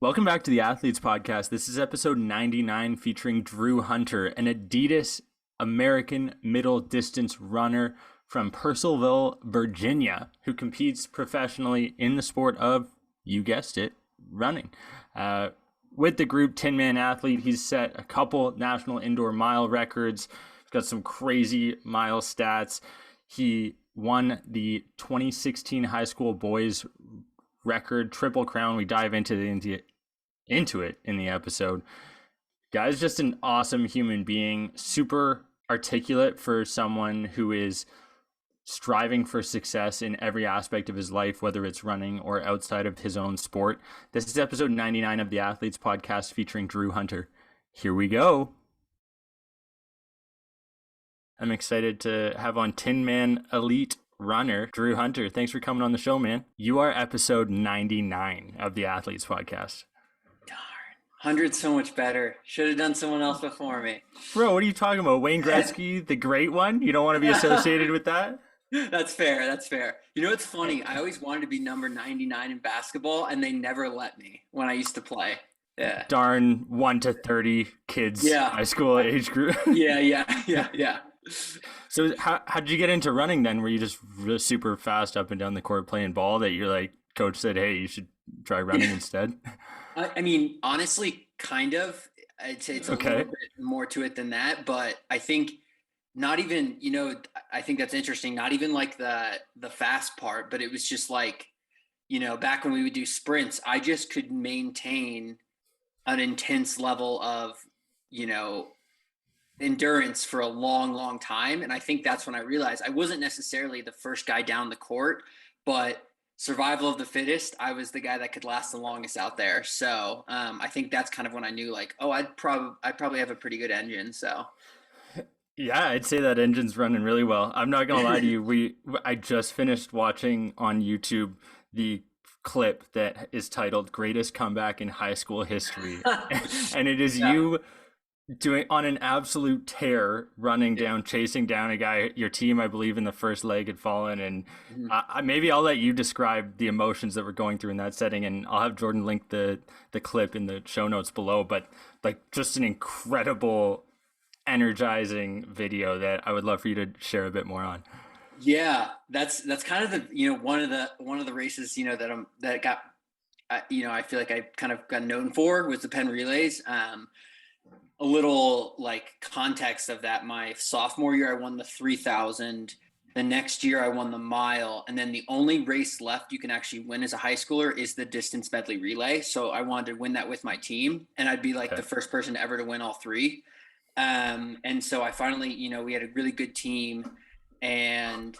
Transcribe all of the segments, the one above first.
Welcome back to the Athletes Podcast. This is episode 99 featuring Drew Hunter, an Adidas American middle distance runner from Purcellville, Virginia, who competes professionally in the sport of, you guessed it, running. With the group Tinman Elite, he's set a couple national indoor mile records. He's got some crazy mile stats. He won the 2016 high school boys record triple crown. We dive into it in the episode. Guy's just an awesome human being, super articulate for someone who is striving for success in every aspect of his life, whether it's running or outside of his own sport. This is episode 99 of the Athletes Podcast featuring Drew Hunter. Here we go. I'm excited to have on Tinman Elite runner Drew Hunter. Thanks for coming on the show, man. You are episode 99 of the Athletes Podcast. Darn. 100's so much better. Should have done someone else before me. Bro, what are you talking about? Wayne Gretzky, the great one? You don't want to be associated with that? That's fair. That's fair. You know, it's funny. I always wanted to be number 99 in basketball, and they never let me when I used to play. Yeah. Darn 1 to 30 kids, high school age group. Yeah. So how did you get into running then? Were you just really super fast up and down the court playing ball that you're like, coach said, hey, you should try running instead? I mean, honestly, kind of. I'd say it's a little bit more to it than that, but I think not even, I think that's interesting. Not even like the fast part, but it was just like, back when we would do sprints, I just could maintain an intense level of, endurance for a long, long time. And I think that's when I realized I wasn't necessarily the first guy down the court, but survival of the fittest, I was the guy that could last the longest out there. So I think that's kind of when I knew like, oh, I probably have a pretty good engine. So yeah, I'd say that engine's running really well. I'm not gonna lie to you. I just finished watching on YouTube the clip that is titled "Greatest Comeback in High School History," and it is you doing on an absolute tear, running down, chasing down a guy. Your team, I believe, in the first leg had fallen, and maybe I'll let you describe the emotions that were going through in that setting, and I'll have Jordan link the clip in the show notes below. But like, just an incredible, energizing video that I would love for you to share a bit more on. Yeah, that's kind of the one of the races that got I feel like I kind of got known for was the Penn Relays. A little like context of that, my sophomore year, I won the 3,000. The next year I won the mile. And then the only race left you can actually win as a high schooler is the distance medley relay. So I wanted to win that with my team, and I'd be like the first person ever to win all three. And so I finally, we had a really good team, and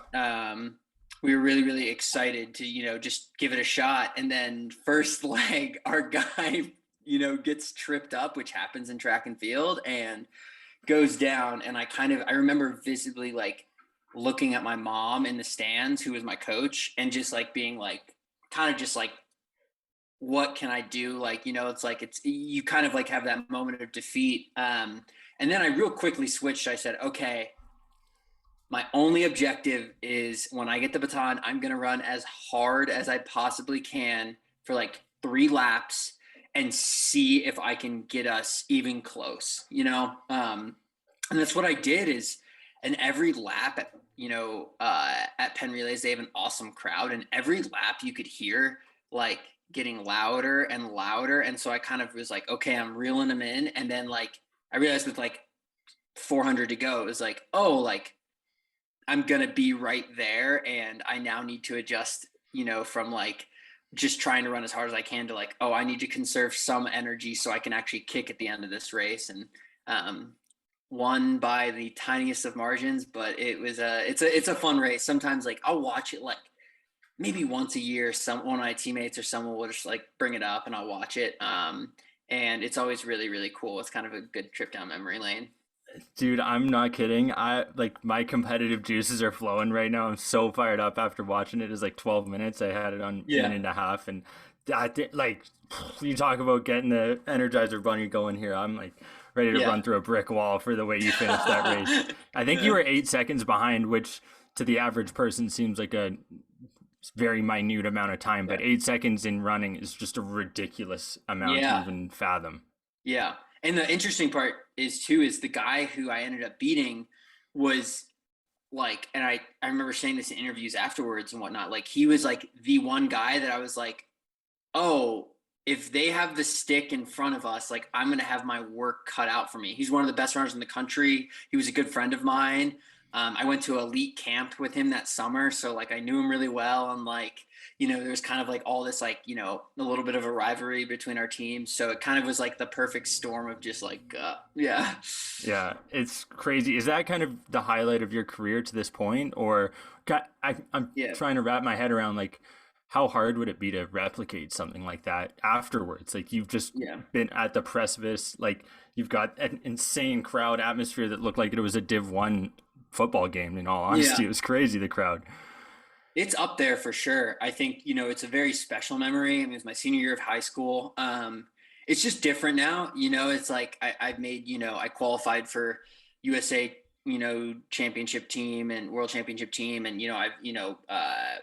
we were really, really excited to, just give it a shot. And then first leg, our guy gets tripped up, which happens in track and field, and goes down. And I remember visibly like looking at my mom in the stands, who was my coach, and just like being like, kind of just like, what can I do? Like, it's like, you kind of like have that moment of defeat. And then I real quickly switched. I said, okay, my only objective is when I get the baton, I'm going to run as hard as I possibly can for like 3 laps and see if I can get us even close, and that's what I did and every lap at Penn Relays, they have an awesome crowd, and every lap you could hear like getting louder and louder. And so I kind of was like, okay, I'm reeling them in. And then like, I realized with like 400 to go, it was like, oh, like I'm going to be right there. And I now need to adjust, from like, just trying to run as hard as I can to like, oh, I need to conserve some energy so I can actually kick at the end of this race. And won by the tiniest of margins, but it's a fun race. Sometimes like I'll watch it like maybe once a year. One of my teammates or someone will just like bring it up and I'll watch it. And it's always really, really cool. It's kind of a good trip down memory lane. Dude, I'm not kidding. I like my competitive juices are flowing right now. I'm so fired up after watching it. It's like 12 minutes. I had it on minute and a half, and like you talk about getting the Energizer Bunny going here. I'm like ready to run through a brick wall for the way you finished that race. I think you were 8 seconds behind, which to the average person seems like a very minute amount of time, Yeah. but 8 seconds in running is just a ridiculous amount to Yeah. even fathom. Yeah. And the interesting part is too, is the guy who I ended up beating was like, and I remember saying this in interviews afterwards and whatnot, like he was like the one guy that I was like, oh, if they have the stick in front of us, like I'm gonna have my work cut out for me. He's one of the best runners in the country. He was a good friend of mine. I went to elite camp with him that summer, so like I knew him really well, and like there's kind of like all this like a little bit of a rivalry between our teams. So it kind of was like the perfect storm of just like yeah. Yeah, it's crazy. Is that kind of the highlight of your career to this point, or I'm Yeah. trying to wrap my head around like how hard would it be to replicate something like that afterwards? Like you've just Yeah. been at the precipice, like you've got an insane crowd atmosphere that looked like it was a Div 1 football game. In all Yeah. honesty, it was crazy, the crowd. It's up there for sure. I think, it's a very special memory. I mean, it was my senior year of high school. It's just different now. It's like I've made, I qualified for USA, championship team and world championship team. And, I've,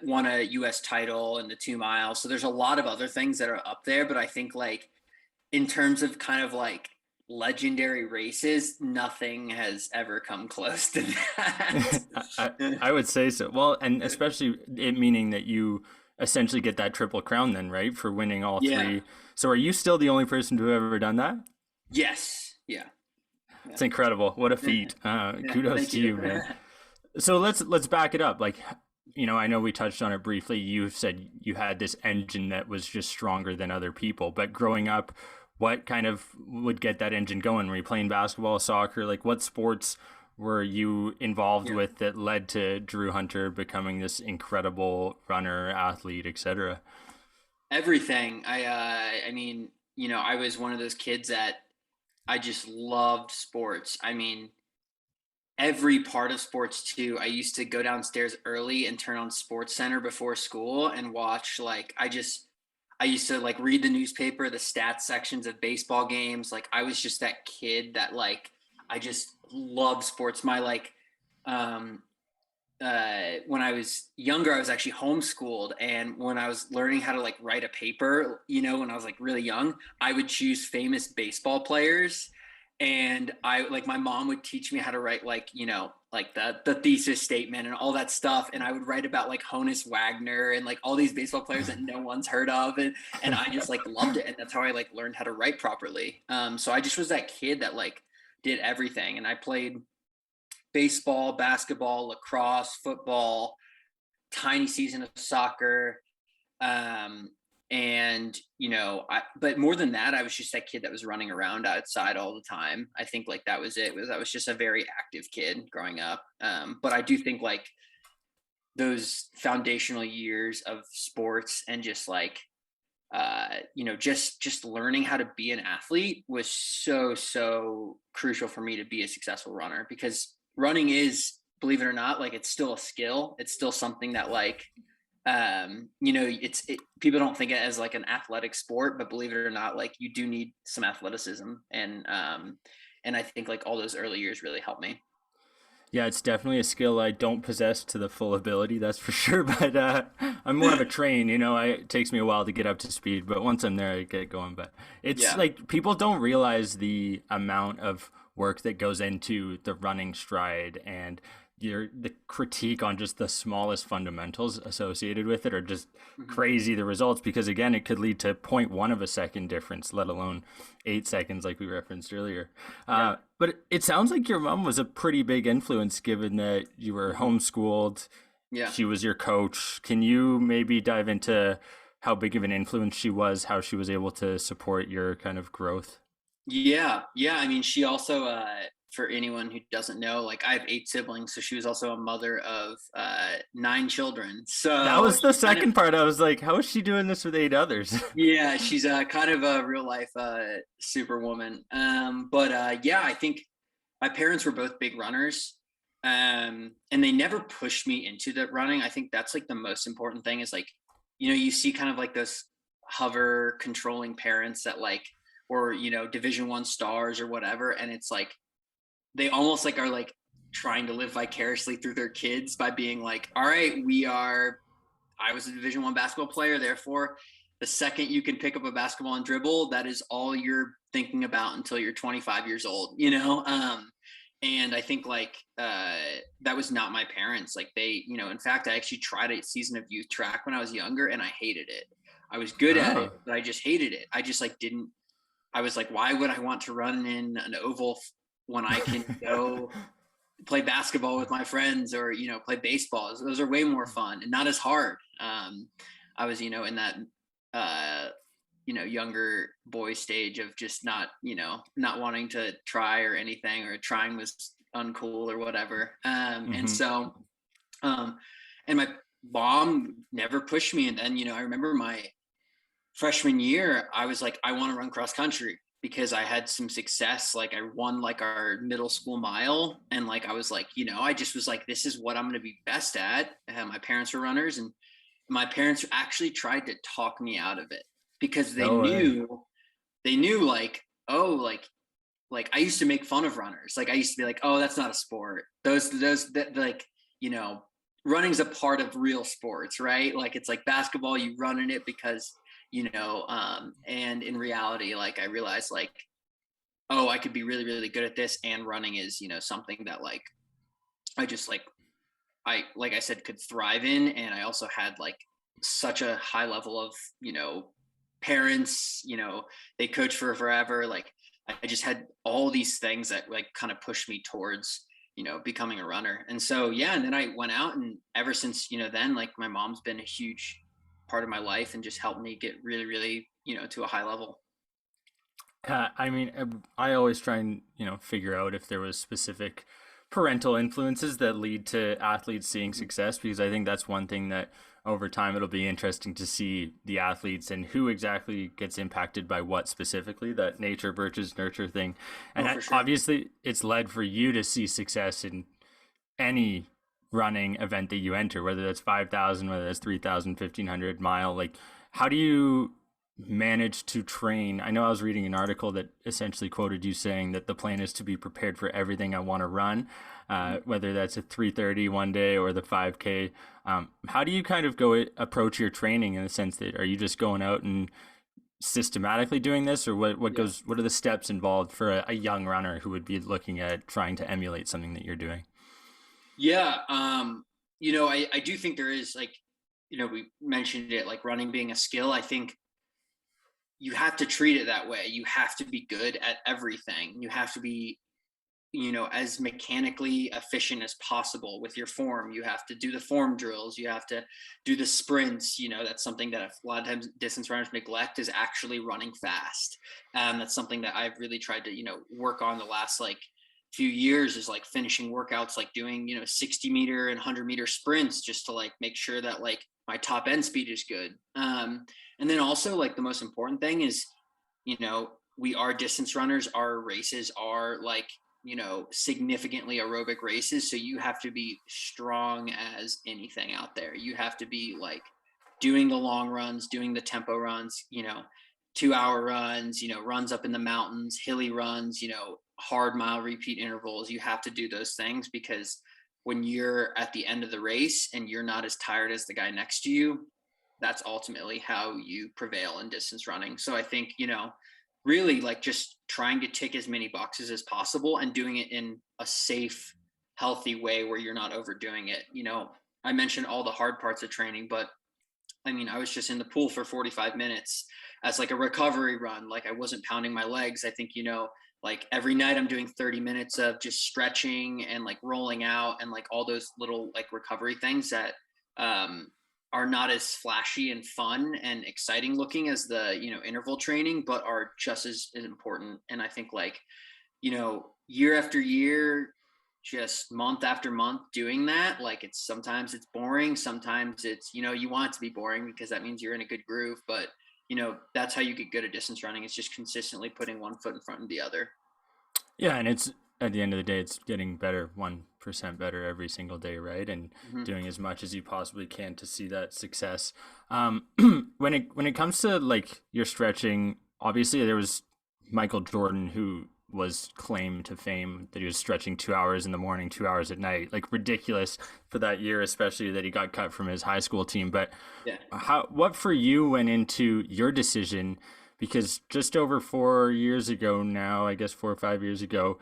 won a US title in the 2 miles. So there's a lot of other things that are up there. But I think like in terms of kind of like legendary races, nothing has ever come close to that. I would say so. Well, and especially it meaning that you essentially get that triple crown then, right? For winning all Yeah. three. So are you still the only person to have ever done that? Yes. Yeah. Yeah. It's incredible. What a Yeah. feat. Yeah. Kudos Thank to you. you, man. So let's back it up. Like, I know we touched on it briefly. You said you had this engine that was just stronger than other people, but growing up, what kind of would get that engine going? Were you playing basketball, soccer? Like what sports were you involved Yeah. with that led to Drew Hunter becoming this incredible runner, athlete, etc.? Everything. I mean, I was one of those kids that I just loved sports. I mean, every part of sports too. I used to go downstairs early and turn on Sports Center before school and watch like I used to like read the newspaper, the stats sections of baseball games. Like I was just that kid that like I just loved sports. My like um when I was younger, I was actually homeschooled. And when I was learning how to like write a paper, when I was like really young, I would choose famous baseball players. And I like my mom would teach me how to write like, like the thesis statement and all that stuff. And I would write about like Honus Wagner and like all these baseball players that no one's heard of. And I just like loved it. And that's how I like learned how to write properly. So I just was that kid that like did everything. And I played baseball, basketball, lacrosse, football, tiny season of soccer. Um, and but more than that, I was just that kid that was running around outside all the time. I think like that was it. I was just a very active kid growing up. But I do think like those foundational years of sports and just like just learning how to be an athlete was so crucial for me to be a successful runner, because running is, believe it or not, like it's still a skill. It's still something that like people don't think it as like an athletic sport, but believe it or not, like you do need some athleticism. And I think like all those early years really helped me. Yeah, it's definitely a skill I don't possess to the full ability, that's for sure. But I'm more of a train, it takes me a while to get up to speed, but once I'm there, I get going. But it's Yeah. like people don't realize the amount of work that goes into the running stride, and the critique on just the smallest fundamentals associated with it are just Mhm. crazy, the results, because again it could lead to .1 of a second difference, let alone 8 seconds like we referenced earlier. Yeah. But it sounds like your mom was a pretty big influence given that you were Mhm. homeschooled. Yeah. She was your coach. Can you maybe dive into how big of an influence she was, how she was able to support your kind of growth? Yeah, yeah. I mean, she also, for anyone who doesn't know, like I have 8 siblings, so she was also a mother of 9 children. That So was the she kind of, second part. I was like, how is she doing this with 8 others? yeah, she's kind of a real life superwoman. But yeah, I think my parents were both big runners, and they never pushed me into the running. I think that's like the most important thing is like, you see kind of like those hover controlling parents that like, or Division 1 stars or whatever, and it's like they almost like are like trying to live vicariously through their kids by being like, all right, we are I was a Division I basketball player. Therefore, the second you can pick up a basketball and dribble, that is all you're thinking about until you're 25 years old, and I think that was not my parents. Like they, in fact, I actually tried a season of youth track when I was younger and I hated it. I was good at it, Oh. but I just hated it. I just like didn't, I was like, why would I want to run in an oval when I can go play basketball with my friends or play baseball? Those are way more fun and not as hard. I was in that uh younger boy stage of just not wanting to try or anything, or trying was uncool or whatever. And Hmm. so and my mom never pushed me. And then I remember my freshman year, I was like, I want to run cross country because I had some success. Like I won like our middle school mile. And like, I was like, I just was like, this is what I'm going to be best at. My parents were runners, and my parents actually tried to talk me out of it because they No way. knew, they knew like, oh, like I used to make fun of runners. Like I used to be like, oh, that's not a sport. Those that like, you know, running's a part of real sports, right? Like it's like basketball, you run in it because, and in reality, like I realized like, oh, I could be really, really good at this. And running is, something that like I just like I said, could thrive in. And I also had like such a high level of, parents, they coach for forever. Like I just had all these things that like kind of pushed me towards, becoming a runner. And so, yeah. And then I went out, and ever since, then like my mom's been a huge part of my life and just helped me get really, really, to a high level. I mean, I always try and, figure out if there was specific parental influences that lead to athletes seeing Mhm. success, because I think that's one thing that over time it'll be interesting to see the athletes and who exactly gets impacted by what specifically, that nature versus nurture thing. Oh, And for sure. obviously it's led for you to see success in any running event that you enter, whether that's 5,000, whether that's 3,000, 1,500 mile. Like, how do you manage to train? I know I was reading an article that essentially quoted you saying that the plan is to be prepared for everything I want to run, Mhm. whether that's a 3:30 one day or the 5K. How do you kind of go approach your training, in the sense that, are you just going out and systematically doing this, or Yeah. what are the steps involved for a young runner who would be looking at trying to emulate something that you're doing? Yeah. I do think there is like, we mentioned it, like running being a skill. I think you have to treat it that way. You have to be good at everything. You have to be, as mechanically efficient as possible with your form. You have to do the form drills. You have to do the sprints. That's something that a lot of times distance runners neglect, is actually running fast. That's something that I've really tried to, work on the last like few years, is like finishing workouts, like doing, 60-meter and 100-meter sprints, just to like make sure that like my top end speed is good. And then also like the most important thing is, we are distance runners. Our races are like, significantly aerobic races. So you have to be strong as anything out there. You have to be like doing the long runs, doing the tempo runs, 2 hour runs, runs up in the mountains, hilly runs, hard mile repeat intervals. You have to do those things because when you're at the end of the race and you're not as tired as the guy next to you, that's ultimately how you prevail in distance running. So I think, really like just trying to tick as many boxes as possible and doing it in a safe, healthy way where you're not overdoing it. I mentioned all the hard parts of training, but I mean, I was just in the pool for 45 minutes as like a recovery run. Like I wasn't pounding my legs. I think, like every night I'm doing 30 minutes of just stretching and like rolling out and like all those little like recovery things that are not as flashy and fun and exciting looking as the, interval training, but are just as important. And I think like, year after year, just month after month doing that, like it's sometimes it's boring, sometimes it's, you want it to be boring because that means you're in a good groove, but that's how you get good at distance running. It's just consistently putting one foot in front of the other. Yeah, and it's, at the end of the day, it's getting better, 1% better every single day, right? And Hmm. doing as much as you possibly can to see that success. When it comes to like your stretching, obviously there was Michael Jordan, who was claimed to fame that he was stretching 2 hours in the morning, 2 hours at night. Like ridiculous for that year, especially that he got cut from his high school team. But Yeah. what for you went into your decision? Because just over 4 years ago now, I guess 4 or 5 years ago,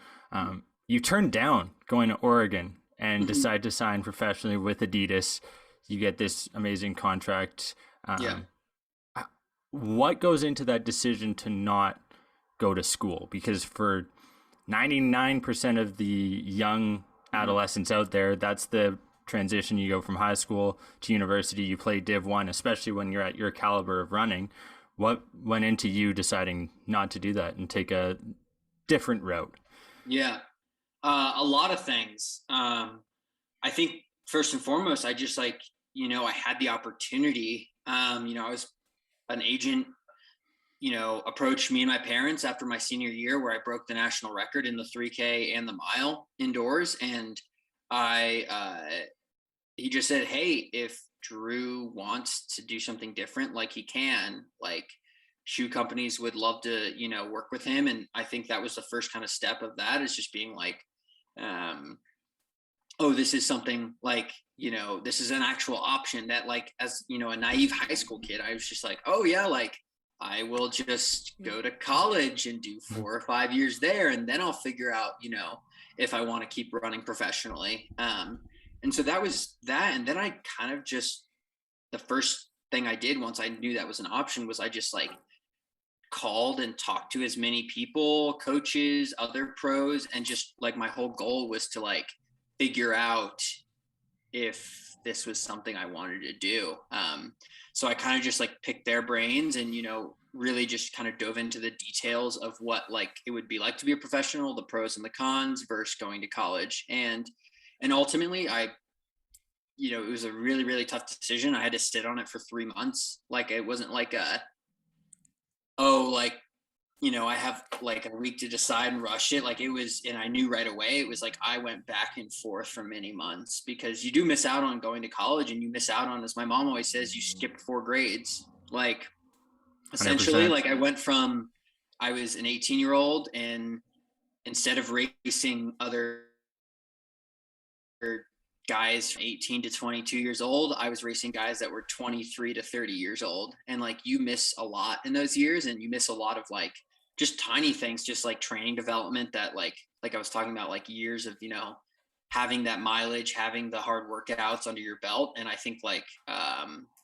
you turned down going to Oregon and Mhm. decide to sign professionally with Adidas. You get this amazing contract. Yeah. What goes into that decision to not go to school? Because for 99% of the young Mhm. adolescents out there, that's the transition. You go from high school to university, you play Div 1, especially when you're at your caliber of running. What went into you deciding not to do that and take a different route? Yeah. A lot of things. I think first and foremost, I just like, I had the opportunity. I was an agent, approached me and my parents after my senior year where I broke the national record in the 3K and the mile indoors. And he just said, hey, if Drew wants to do something different, like he can, like shoe companies would love to, work with him. And I think that was the first kind of step of that is just being like, um, oh, this is something like, this is an actual option that like, as, a naive high school kid, I was just like, oh yeah, like I will just go to college and do 4 or 5 years there. And then I'll figure out, if I want to keep running professionally. And so that was that. And then I kind of just, the first thing I did once I knew that was an option was I just like called and talked to as many people, coaches, other pros, and just like my whole goal was to like figure out if this was something I wanted to do. So I kind of just like picked their brains and, really just kind of dove into the details of what like it would be like to be a professional, the pros and the cons versus going to college. And ultimately it was a really, really tough decision. I had to sit on it for 3 months. Like it wasn't like like I have like a week to decide and rush it. Like it was, and I knew right away, it was like I went back and forth for many months because you do miss out on going to college and you miss out on, as my mom always says, you skipped 4 grades. Like essentially, 100%. like I was an 18-year-old and instead of racing other guys from 18 to 22 years old, I was racing guys that were 23 to 30 years old. And like you miss a lot in those years and you miss a lot of like just tiny things, just like training development that like I was talking about, like years of, having that mileage, having the hard workouts under your belt. And I think like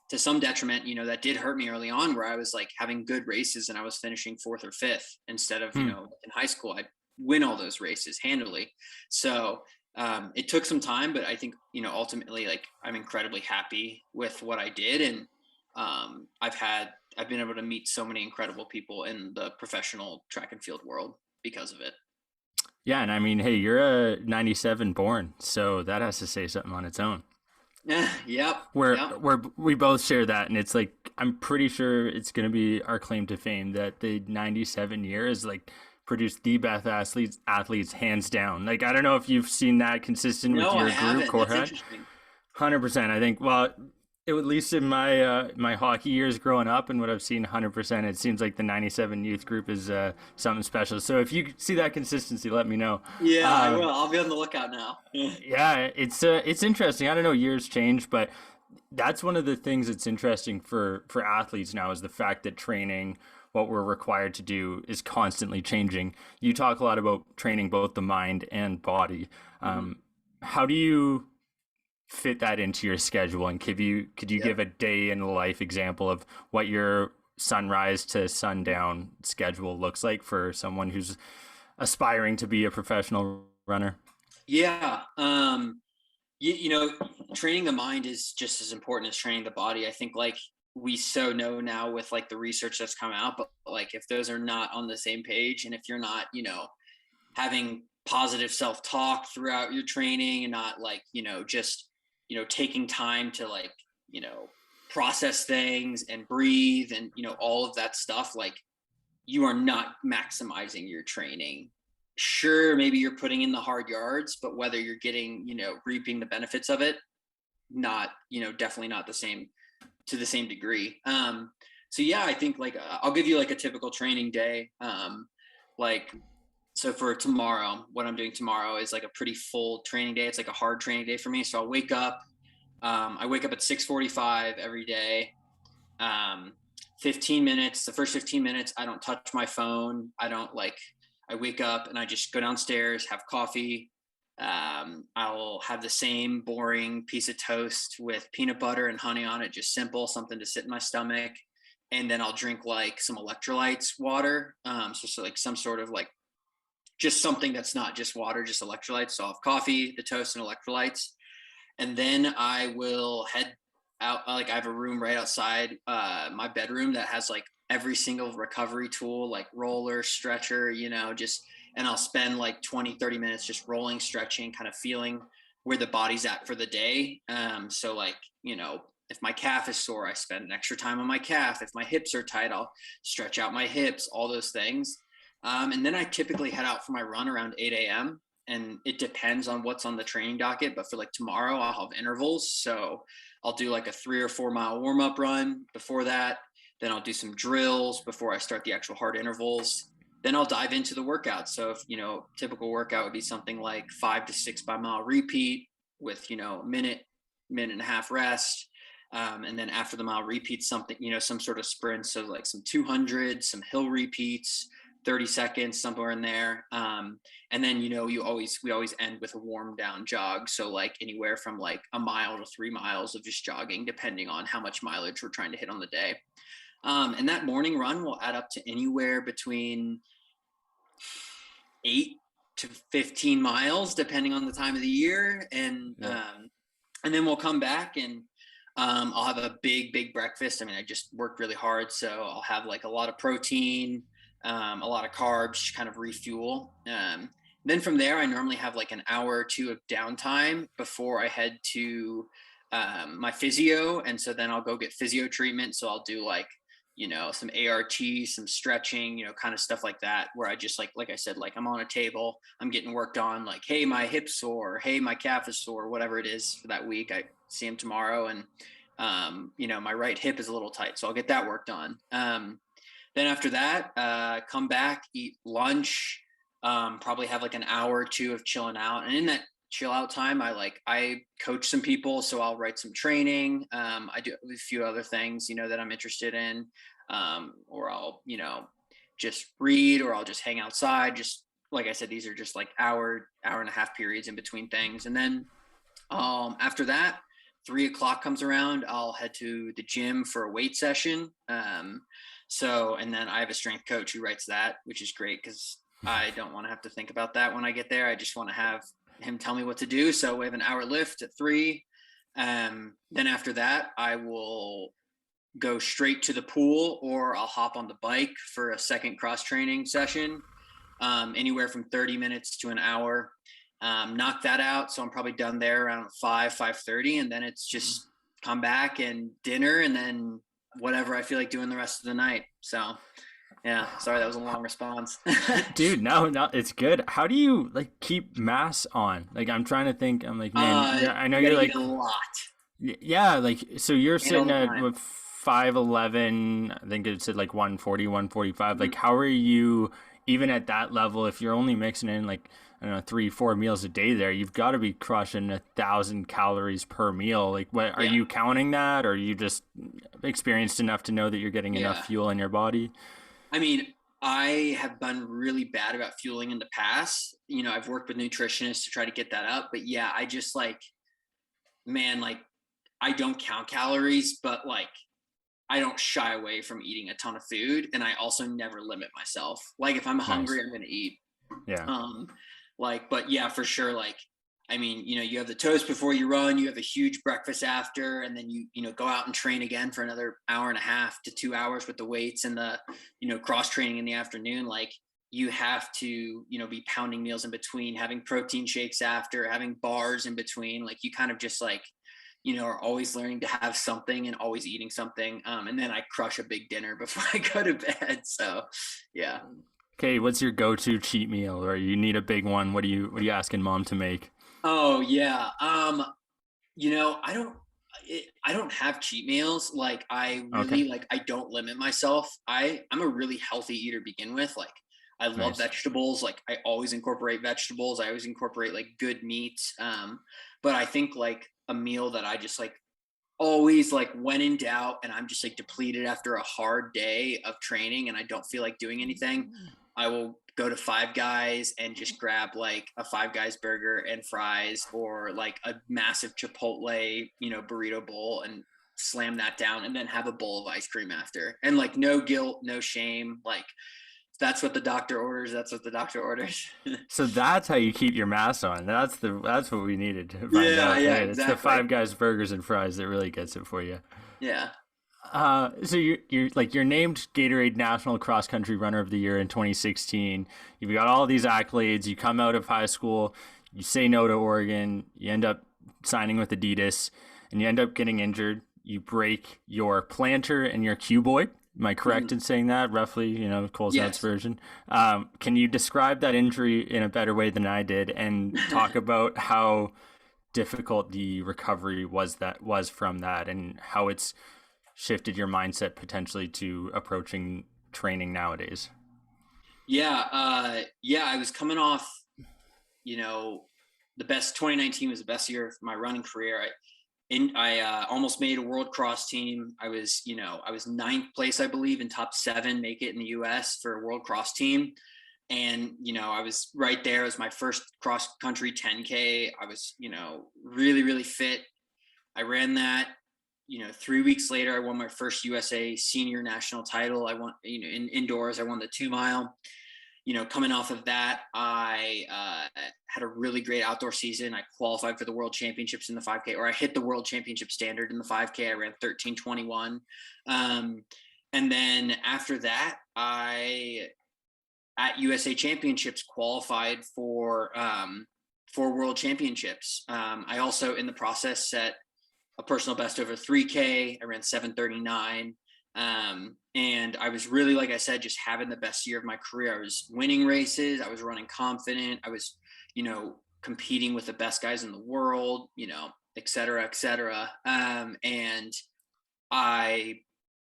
to some detriment, that did hurt me early on where I was like having good races and I was finishing fourth or fifth instead of, Hmm. in high school, I'd win all those races handily. So it took some time, but I think, ultimately like I'm incredibly happy with what I did. And I've been able to meet so many incredible people in the professional track and field world because of it. Yeah, and I mean, hey, you're a 97 born, so that has to say something on its own. Yeah. Yep. Where Yep. we both share that, and it's like I'm pretty sure it's gonna be our claim to fame that the '97 year is like produced the best athletes hands down. Like I don't know if you've seen that consistent with No, I your group, haven't. That's Corhat. interesting. 100%. I think. Well, at least in my hockey years growing up and what I've seen, 100%, it seems like the '97 youth group is something special. So if you see that consistency, let me know. Yeah, I will. Um, I'll be on the lookout now. yeah, it's interesting. I don't know, years change, but that's one of the things that's interesting for athletes now is the fact that training, what we're required to do, is constantly changing. You talk a lot about training both the mind and body. Mhm. How do you fit that into your schedule? And could you Yep. give a day in the life example of what your sunrise to sundown schedule looks like for someone who's aspiring to be a professional runner? Yeah. Training the mind is just as important as training the body. I think like we so know now with like the research that's come out, but like if those are not on the same page and if you're not, having positive self-talk throughout your training and not like, just, taking time to like, you know, process things and breathe and, all of that stuff, like you are not maximizing your training. Sure, maybe you're putting in the hard yards, but whether you're getting, reaping the benefits of it, not, definitely not the same to the same degree. So yeah, I think like I'll give you like a typical training day. Like So for tomorrow, what I'm doing tomorrow is like a pretty full training day. It's like a hard training day for me. So I'll wake up. I wake up at 6:45 every day. Um, 15 minutes. The first 15 minutes, I don't touch my phone. I wake up and I just go downstairs, have coffee. I'll have the same boring piece of toast with peanut butter and honey on it, just simple, something to sit in my stomach. And then I'll drink like some electrolytes water. So like some sort of like just something that's not just water, just electrolytes. So I'll have coffee, the toast, and electrolytes. And then I will head out. Like I have a room right outside my bedroom that has like every single recovery tool, like roller, stretcher, and I'll spend like 20, 30 minutes just rolling, stretching, kind of feeling where the body's at for the day. So like, if my calf is sore, I spend an extra time on my calf. If my hips are tight, I'll stretch out my hips, all those things. And then I typically head out for my run around 8 a.m. And it depends on what's on the training docket. But for like tomorrow, I'll have intervals. So I'll do like a 3 or 4 mile warm up run before that. Then I'll do some drills before I start the actual hard intervals. Then I'll dive into the workout. So if, typical workout would be something like 5 to 6 by mile repeat with, minute and a half rest. And then after the mile repeat, something, some sort of sprint. So like some 200, some hill repeats, 30 seconds, somewhere in there. And then, we always end with a warm down jog. So like anywhere from like a mile to 3 miles of just jogging, depending on how much mileage we're trying to hit on the day. And that morning run will add up to anywhere between 8 to 15 miles, depending on the time of the year. And then we'll come back and I'll have a big breakfast. I mean, I just worked really hard. So I'll have like a lot of protein, a lot of carbs, kind of refuel. Then from there, I normally have like an hour or two of downtime before I head to my physio. And so then I'll go get physio treatment. So I'll do like, some ART, some stretching, kind of stuff like that, where I just like I said, like I'm on a table, I'm getting worked on, like, hey, my hip's sore, hey, my calf is sore, whatever it is for that week. I see him tomorrow, and my right hip is a little tight, so I'll get that worked on. Then after that, come back, eat lunch, probably have like an hour or two of chilling out. And in that chill out time, I coach some people. So I'll write some training. I do a few other things, that I'm interested in. Or I'll, just read, or I'll just hang outside. Just like I said, these are just like hour and a half periods in between things. And then after that, 3 o'clock comes around, I'll head to the gym for a weight session. And then I have a strength coach who writes that, which is great because I don't want to have to think about that when I get there. I just want to have him tell me what to do. So we have an hour lift at 3. Then after that, I will go straight to the pool, or I'll hop on the bike for a second cross training session, anywhere from 30 minutes to an hour. Knock that out. So I'm probably done there around 5:30. And then it's just come back and dinner, and then whatever I feel like doing the rest of the night. So yeah, sorry, that was a long response. Dude, no, it's good. How do you like keep mass on? Like, I'm trying to think. I'm like, man, I know you're like a lot. Yeah, like, so you're And all sitting the at time. what, 5'11", I think it said like 140, 145. Mhm. Like, how are you even at that level? If you're only mixing in like, I don't know, 3, 4 meals a day there, you've got to be crushing 1,000 calories per meal. Like, what are Yeah. you counting that, or are you just experienced enough to know that you're getting enough Yeah. fuel in your body? I mean, I have been really bad about fueling in the past. I've worked with nutritionists to try to get that up. But yeah, I just man, I don't count calories, but I don't shy away from eating a ton of food. And I also never limit myself. Like if I'm hungry, Nice. I'm going to eat. Yeah. Um, but yeah, for sure. I mean, you have the toast before you run, you have a huge breakfast after, and then you go out and train again for another hour and a half to 2 hours with the weights and the, cross training in the afternoon. Like you have to, be pounding meals in between, having protein shakes after, having bars in between. Like you kind of just are always learning to have something and always eating something. And then I crush a big dinner before I go to bed. So yeah. Okay, what's your go-to cheat meal, or you need a big one? What are you asking mom to make? Oh yeah. I don't have cheat meals. I Okay. really I don't limit myself. I'm a really healthy eater to begin with. I love Nice. vegetables. Like I always incorporate vegetables. I always incorporate like good meats. But I think like a meal that I just like always like when in doubt and I'm just like depleted after a hard day of training and I don't feel like doing anything, I will go to Five Guys and just grab like a Five Guys burger and fries or like a massive Chipotle, burrito bowl and slam that down and then have a bowl of ice cream after. And like no guilt, no shame. Like that's what the doctor orders. That's what the doctor orders. So that's how you keep your mass on. That's what we needed to find Yeah, out. yeah, Yeah, it's the exactly. Five Guys burgers and fries that really gets it for you. Yeah. So you're named Gatorade National Cross Country Runner of the Year in 2016. You've got all these accolades. You come out of high school, you say no to Oregon, you end up signing with Adidas, and you end up getting injured. You break your plantar and your cuboid. Am I correct Mhm. in saying that? Roughly, Cole's Notes Yes. version. Can you describe that injury in a better way than I did, and talk about how difficult the recovery was from that, and how it's shifted your mindset potentially to approaching training nowadays? Yeah, yeah, I was coming off, you know, the best 2019 was the best year of my running career. I almost made a world cross team. I was ninth place, I believe, in top seven, make it in the US for a world cross team. And, I was right there. It was my first cross country 10K. I was, really, really fit. I ran that. 3 weeks later, I won my first USA senior national title. I won, in indoors, I won the 2 mile. Coming off of that, I had a really great outdoor season. I qualified for the world championships in the 5K, or I hit the world championship standard in the 5K. I ran 13:21. Um, and then after that, I at USA Championships qualified for World Championships. I also in the process set a personal best over 3K. I ran 7:39. And I was really, like I said, just having the best year of my career. I was winning races. I was running confident. I was, competing with the best guys in the world, et cetera, et cetera. And I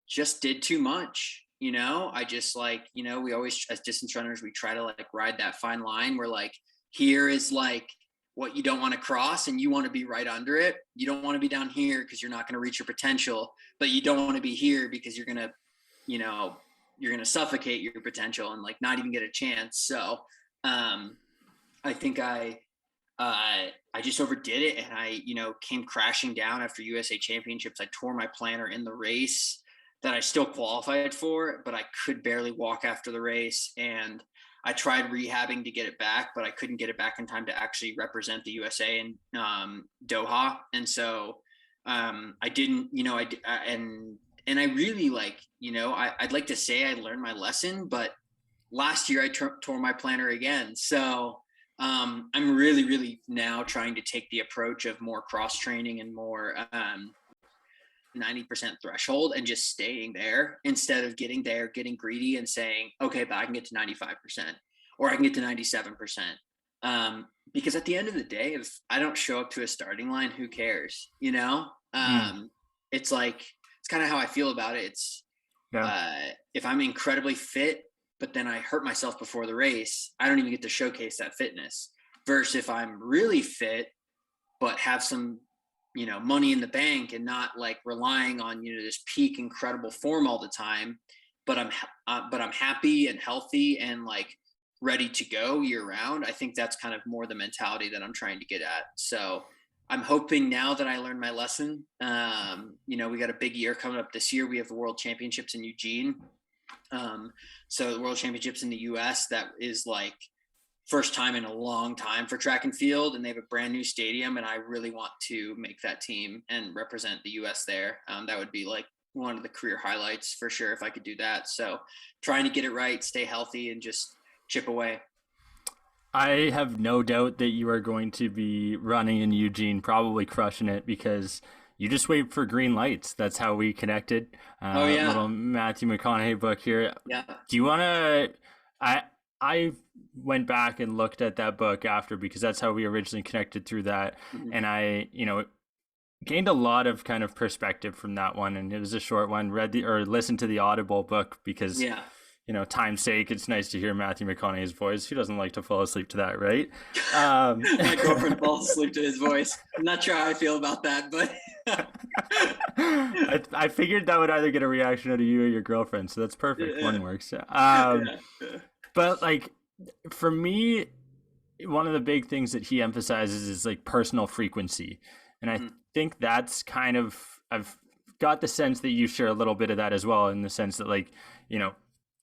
just did too much. I just like, we always, as distance runners, we try to like ride that fine line where like, here is like what you don't want to cross and you want to be right under it. You don't want to be down here because you're not going to reach your potential, but you don't want to be here because you know, you're going to suffocate your potential and like not even get a chance. So, I think I just overdid it and I, came crashing down after USA Championships. I tore my plantar in the race that I still qualified for, but I could barely walk after the race. And I tried rehabbing to get it back, but I couldn't get it back in time to actually represent the USA in Doha. And so I didn't, and I really like, I'd like to say I learned my lesson, but last year I tore my plantar again. So I'm really, really now trying to take the approach of more cross training and more 90% threshold and just staying there instead of getting there, getting greedy and saying, okay, but I can get to 95% or I can get to 97%. Because at the end of the day, if I don't show up to a starting line, who cares? Mm, It's like, it's kind of how I feel about it. It's, yeah. if I'm incredibly fit, but then I hurt myself before the race, I don't even get to showcase that fitness. Versus if I'm really fit, but have some, money in the bank and not like relying on, this peak incredible form all the time, but I'm happy and healthy and like ready to go year round. I think that's kind of more the mentality that I'm trying to get at. So I'm hoping now that I learned my lesson. We got a big year coming up this year. We have the World Championships in Eugene. So the World Championships in the U.S. that is like first time in a long time for track and field, and they have a brand new stadium, and I really want to make that team and represent the U.S. there. That would be like one of the career highlights for sure if I could do that. So trying to get it right, stay healthy, and just chip away. I have no doubt that you are going to be running in Eugene, probably crushing it, because you just wait for green lights. That's how we connected. Oh yeah, Little Matthew McConaughey book here. yeah. Do you want to? I went back and looked at that book after, because that's how we originally connected through that, Mhm. and I gained a lot of kind of perspective from that one. And it was a short one. Read the or listened to the Audible book because Yeah. time's sake, it's nice to hear Matthew McConaughey's voice. Who doesn't like to fall asleep to that, right? My girlfriend falls asleep to his voice. I'm not sure how I feel about that, but I figured that would either get a reaction out of you or your girlfriend, so that's perfect. yeah, One works. yeah, But like for me, one of the big things that he emphasizes is like personal frequency, and I mm-hmm. think that's kind of I've got the sense that you share a little bit of that as well, in the sense that like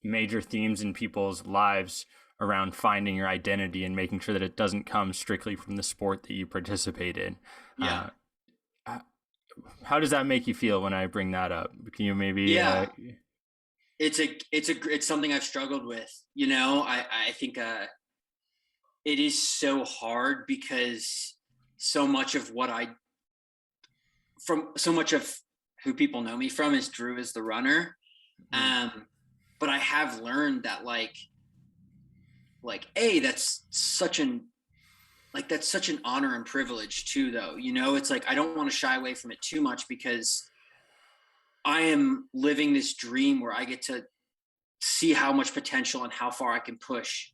major themes in people's lives around finding your identity and making sure that it doesn't come strictly from the sport that you participate in. Yeah. How does that make you feel when I bring that up? Can you maybe? Yeah. It's something I've struggled with. I think it is so hard because so much of so much of who people know me from is Drew as the runner. But I have learned that that's such an honor and privilege too, though. It's like I don't want to shy away from it too much, because I am living this dream where I get to see how much potential and how far I can push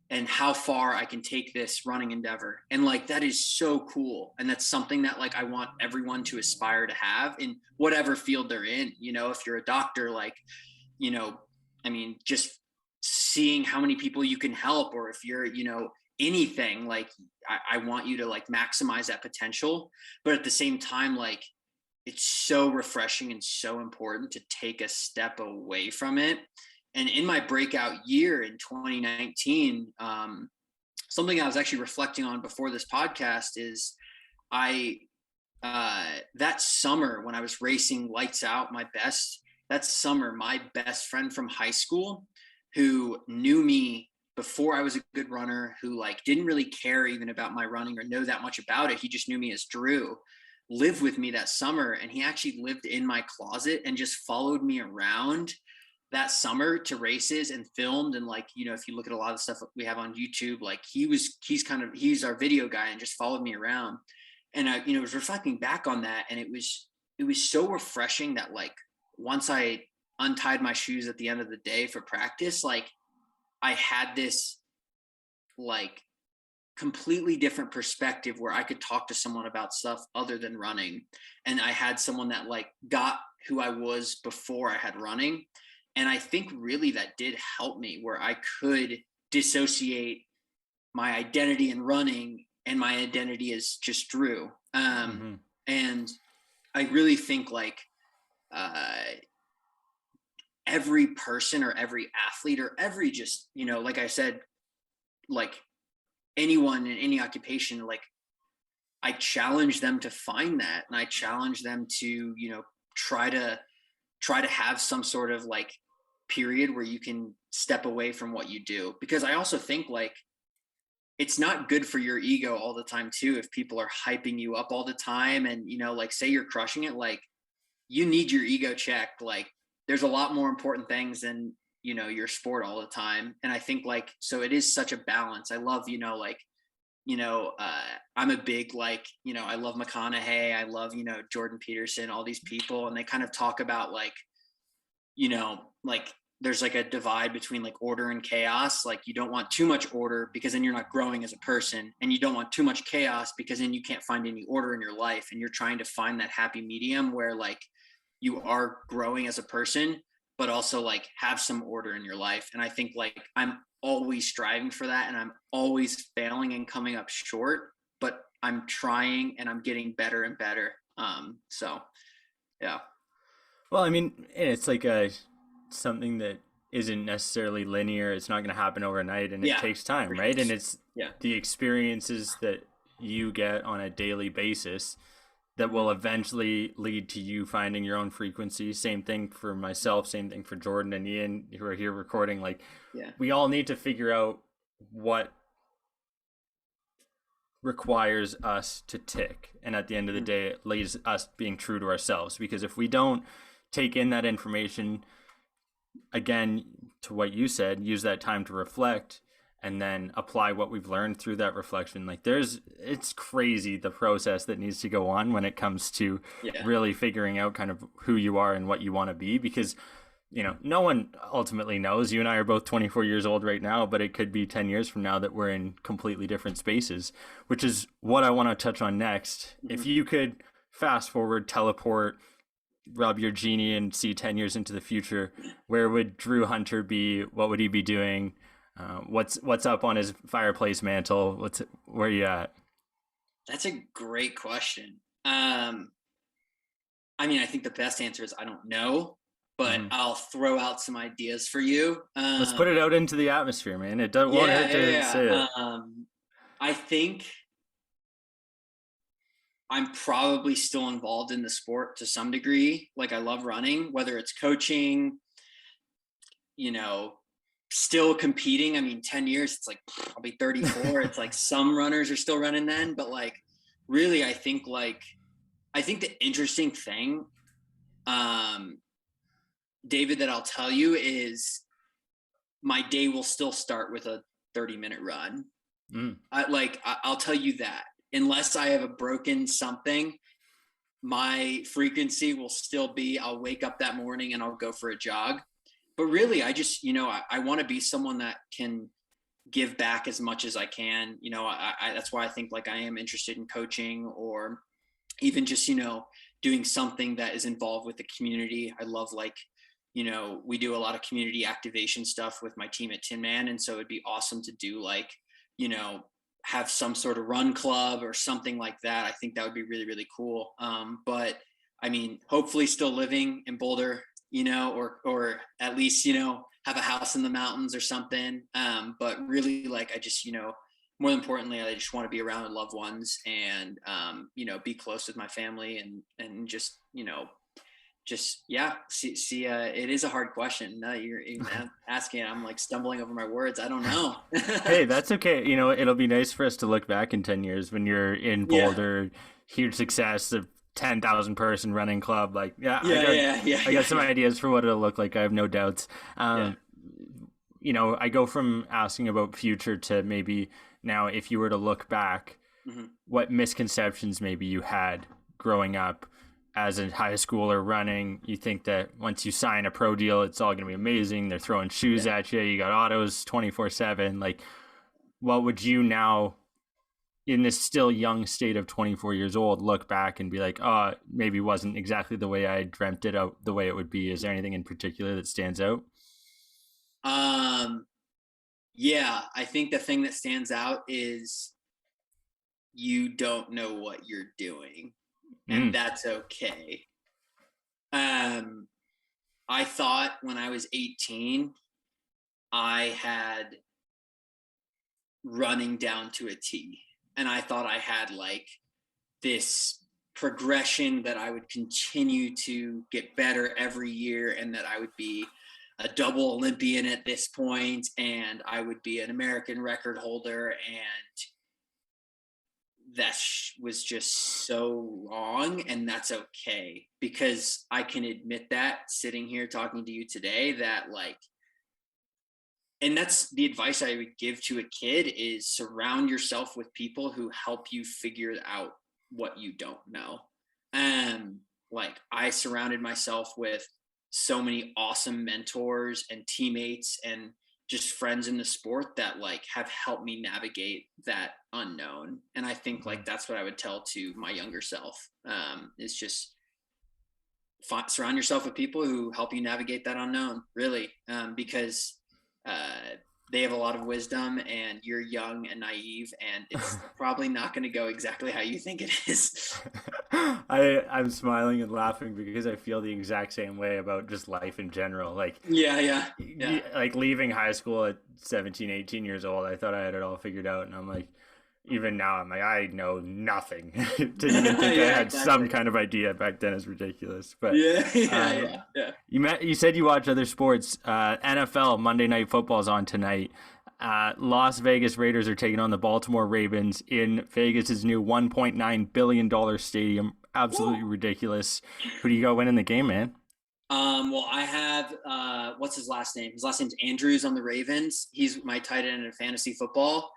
and how far I can take this running endeavor. And that is so cool. And that's something that I want everyone to aspire to have in whatever field they're in. If you're a doctor, just seeing how many people you can help, or if you're, anything, I want you to maximize that potential. But at the same time, it's so refreshing and so important to take a step away from it. And in my breakout year in 2019, something I was actually reflecting on before this podcast is that summer when I was racing lights out that summer, my best friend from high school, who knew me before I was a good runner, who didn't really care even about my running or know that much about it. He just knew me as Drew, lived with me that summer. And he actually lived in my closet and just followed me around that summer to races and filmed. And if you look at a lot of the stuff we have on YouTube, he's our video guy and just followed me around. And I, was reflecting back on that, and it was so refreshing that once I untied my shoes at the end of the day for practice, I had this completely different perspective where I could talk to someone about stuff other than running. And I had someone that got who I was before I had running. And I think really that did help me, where I could dissociate my identity in running and my identity as just Drew. And I really think every person or every athlete or every just, like I said, anyone in any occupation, I challenge them to find that. And I challenge them to, try to have some sort of period where you can step away from what you do. Because I also think it's not good for your ego all the time too, if people are hyping you up all the time and, say you're crushing it, you need your ego checked. There's a lot more important things than, your sport all the time. And I think so it is such a balance. I love, I'm a big, I love McConaughey. I love, Jordan Peterson, all these people. And they kind of talk about there's a divide between order and chaos. You don't want too much order because then you're not growing as a person, and you don't want too much chaos because then you can't find any order in your life. And you're trying to find that happy medium where you are growing as a person, but also have some order in your life. And I think I'm always striving for that, and I'm always failing and coming up short, but I'm trying and I'm getting better and better. So yeah. Well, I mean, it's something that isn't necessarily linear. It's not going to happen overnight, and it takes time, right? And it's the experiences that you get on a daily basis that will eventually lead to you finding your own frequency. Same thing for myself, same thing for Jordan and Ian, who are here recording. We all need to figure out what requires us to tick. And at the end of the day, it leads us being true to ourselves. Because if we don't take in that information, again, to what you said, use that time to reflect and then apply what we've learned through that reflection. It's crazy the process that needs to go on when it comes to really figuring out kind of who you are and what you want to be. Because no one ultimately knows. You and I are both 24 years old right now, but it could be 10 years from now that we're in completely different spaces, which is what I want to touch on next. Mhm. If you could fast forward, teleport, rub your genie and see 10 years into the future, where would Drew Hunter be? What would he be doing? What's up on his fireplace mantle? Where are you at? That's a great question. I think the best answer is I don't know, but Hmm. I'll throw out some ideas for you. Let's put it out into the atmosphere, man. It won't Yeah, hurt to yeah, say it. yeah. I think I'm probably still involved in the sport to some degree. Like I love running, whether it's coaching, you know, still competing. 10 years, it's like I'll be 34. It's like some runners are still running then, but like really I think the interesting thing, um, David, that I'll tell you is my day will still start with a 30-minute run. Mm. I'll tell you that unless I have a broken something, my frequency will still be I'll wake up that morning and I'll go for a jog. But really, I just, I want to be someone that can give back as much as I can. That's why I think like I am interested in coaching or even just, doing something that is involved with the community. I love we do a lot of community activation stuff with my team at Tinman. And so it'd be awesome to do you know, have some sort of run club or something like that. I think that would be really, really cool. But hopefully still living in Boulder, or at least, have a house in the mountains or something. But really I just, more importantly, I just want to be around loved ones and, be close with my family and just, yeah, see, it is a hard question. No, you're even asking it. I'm like stumbling over my words. I don't know. Hey, that's okay. It'll be nice for us to look back in 10 years when you're in Yeah. Boulder, huge success, a 10,000 person running club. Like, yeah, Yeah. Yeah. Yeah. I Yeah. got some ideas for what it'll look like. I have no doubts. Yeah. I go from asking about future to maybe now, if you were to look back, Hmm. what misconceptions maybe you had growing up as a high schooler running. You think that once you sign a pro deal, it's all going to be amazing. They're throwing shoes Yeah. at you. You got autos 24/7. Like, what would you now, in this still young state of 24 years old, look back and be like, oh, maybe wasn't exactly the way I dreamt it out, the way it would be? Is there anything in particular that stands out? Um, yeah, I think the thing that stands out is you don't know what you're doing, and Mm. that's okay. Um, I thought when I was 18, I had running down to a T. And I thought I had this progression that I would continue to get better every year and that I would be a double Olympian at this point and I would be an American record holder. And that was just so wrong. And that's okay because I can admit that sitting here talking to you today that and that's the advice I would give to a kid is surround yourself with people who help you figure out what you don't know. Um, I surrounded myself with so many awesome mentors and teammates and just friends in the sport that have helped me navigate that unknown. And I think that's what I would tell to my younger self. Is just surround yourself with people who help you navigate that unknown, really, because uh, they have a lot of wisdom and you're young and naive and it's probably not going to go exactly how you think it is. I'm smiling and laughing because I feel the exact same way about just life in general. Like, Yeah, yeah, yeah, like leaving high school at 17, 18 years old, I thought I had it all figured out. And I'm like, even now, I'm like, I know nothing. To even think I yeah, had some exactly. kind of idea back then is ridiculous. But Yeah, yeah, um, yeah, yeah. you said you watch other sports. NFL Monday Night Football is on tonight. Las Vegas Raiders are taking on the Baltimore Ravens in Vegas's new $1.9 billion stadium. Absolutely Woo. ridiculous. Who do you got winning the game, man? Well, I have what's his last name? His last name's Andrews on the Ravens. He's my tight end in fantasy football.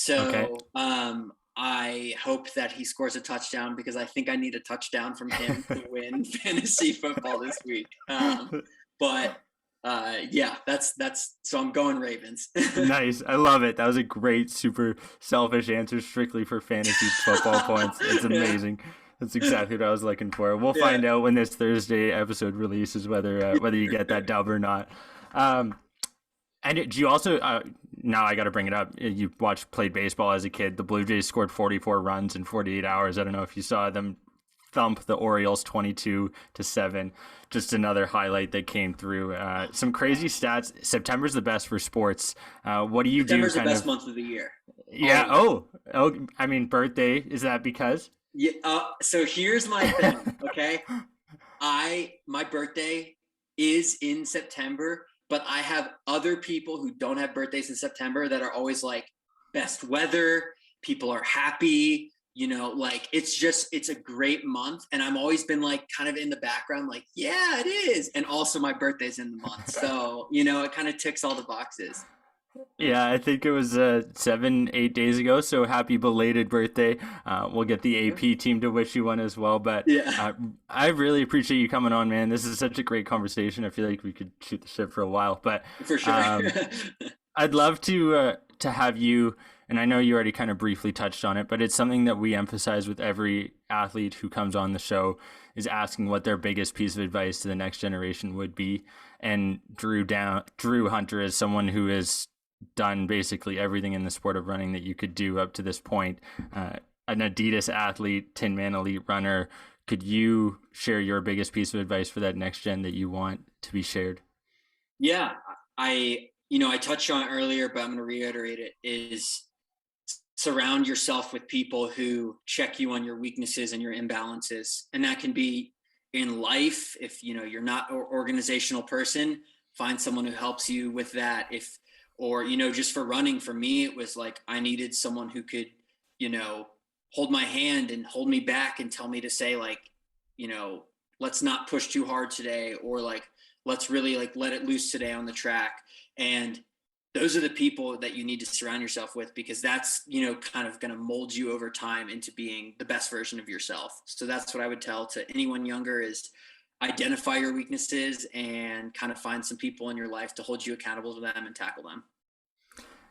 Okay. So I hope that he scores a touchdown because I think I need a touchdown from him to win fantasy football this week. But Yeah, that's so I'm going Ravens. Nice. I love it. That was a great, super selfish answer strictly for fantasy football points. That's Yeah, amazing. That's exactly what I was looking for. We'll yeah. find out when this Thursday episode releases whether you get that dub or not. Um, and do you also now I got to bring it up. You played baseball as a kid. The Blue Jays scored 44 runs in 48 hours. I don't know if you saw them thump the Orioles 22-7. Just another highlight that came through. Some crazy stats. September's the best for sports. What do you do? September's the Kind best of. month of the year. Yeah. Always. Oh. I mean, birthday. Is that because? Yeah. So here's my thing. Okay. My birthday is in September, but I have other people who don't have birthdays in September that are always like best weather, people are happy, like it's a great month. And I'm always been like kind of in the background, like, yeah, it is. And also my birthday's in the month. So, it kind of ticks all the boxes. Yeah, I think it was 7, 8 days ago. So happy belated birthday. We'll get the AP team to wish you one as well. But Yeah, I really appreciate you coming on, man. This is such a great conversation. I feel like we could shoot the shit for a while. But for sure. I'd love to have you, and I know you already kind of briefly touched on it, but it's something that we emphasize with every athlete who comes on the show is asking what their biggest piece of advice to the next generation would be. And Drew Hunter is someone who has done basically everything in the sport of running that you could do up to this point. An Adidas athlete, Tinman Elite runner. Could you share your biggest piece of advice for that next gen that you want to be shared? Yeah, I touched on it earlier, but I'm going to reiterate it, is surround yourself with people who check you on your weaknesses and your imbalances. And that can be in life. If, you're not an organizational person, find someone who helps you with that. Or, just for running, for me, it was like, I needed someone who could, hold my hand and hold me back and tell me to say, like, let's not push too hard today, or like, let's really like let it loose today on the track. And those are the people that you need to surround yourself with, because that's, kind of going to mold you over time into being the best version of yourself. So that's what I would tell to anyone younger, is identify your weaknesses and kind of find some people in your life to hold you accountable to them and tackle them.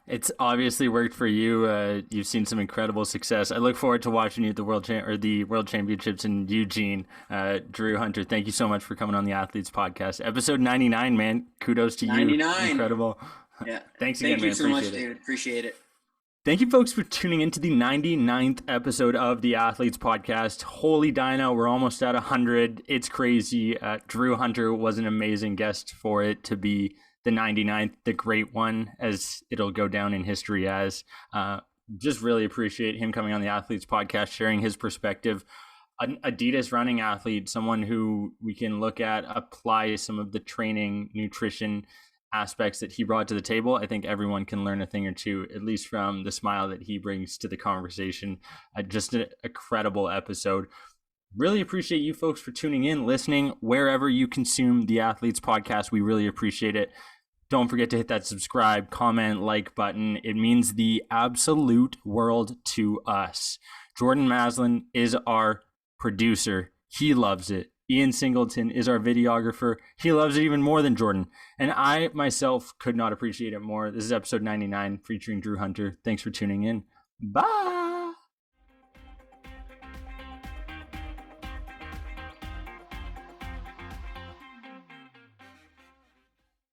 It's obviously worked for you. You've seen some incredible success. I look forward to watching you at the the World Championships in Eugene. Drew Hunter, thank you so much for coming on the Athletes Podcast. Episode 99, man. Kudos to you. 99. Incredible. Yeah. Thanks again, Thank you man. so much, Appreciate it. David. Appreciate it. Thank you, folks, for tuning into the 99th episode of the Athletes Podcast. Holy Dino, we're almost at 100. It's crazy. Drew Hunter was an amazing guest for it to be the 99th, the great one, as it'll go down in history as. Just really appreciate him coming on the Athletes Podcast, sharing his perspective. An Adidas running athlete, someone who we can look at, apply some of the training, nutrition aspects that he brought to the table. I think everyone can learn a thing or two, at least from the smile that he brings to the conversation. Just a credible episode. Really appreciate you folks for tuning in, listening, wherever you consume the Athletes Podcast. We really appreciate it. Don't forget to hit that subscribe, comment, like button. It means the absolute world to us. Jordan Maslin is our producer. He loves it. Ian Singleton is our videographer. He loves it even more than Jordan. And I myself could not appreciate it more. This is episode 99 featuring Drew Hunter. Thanks for tuning in. Bye.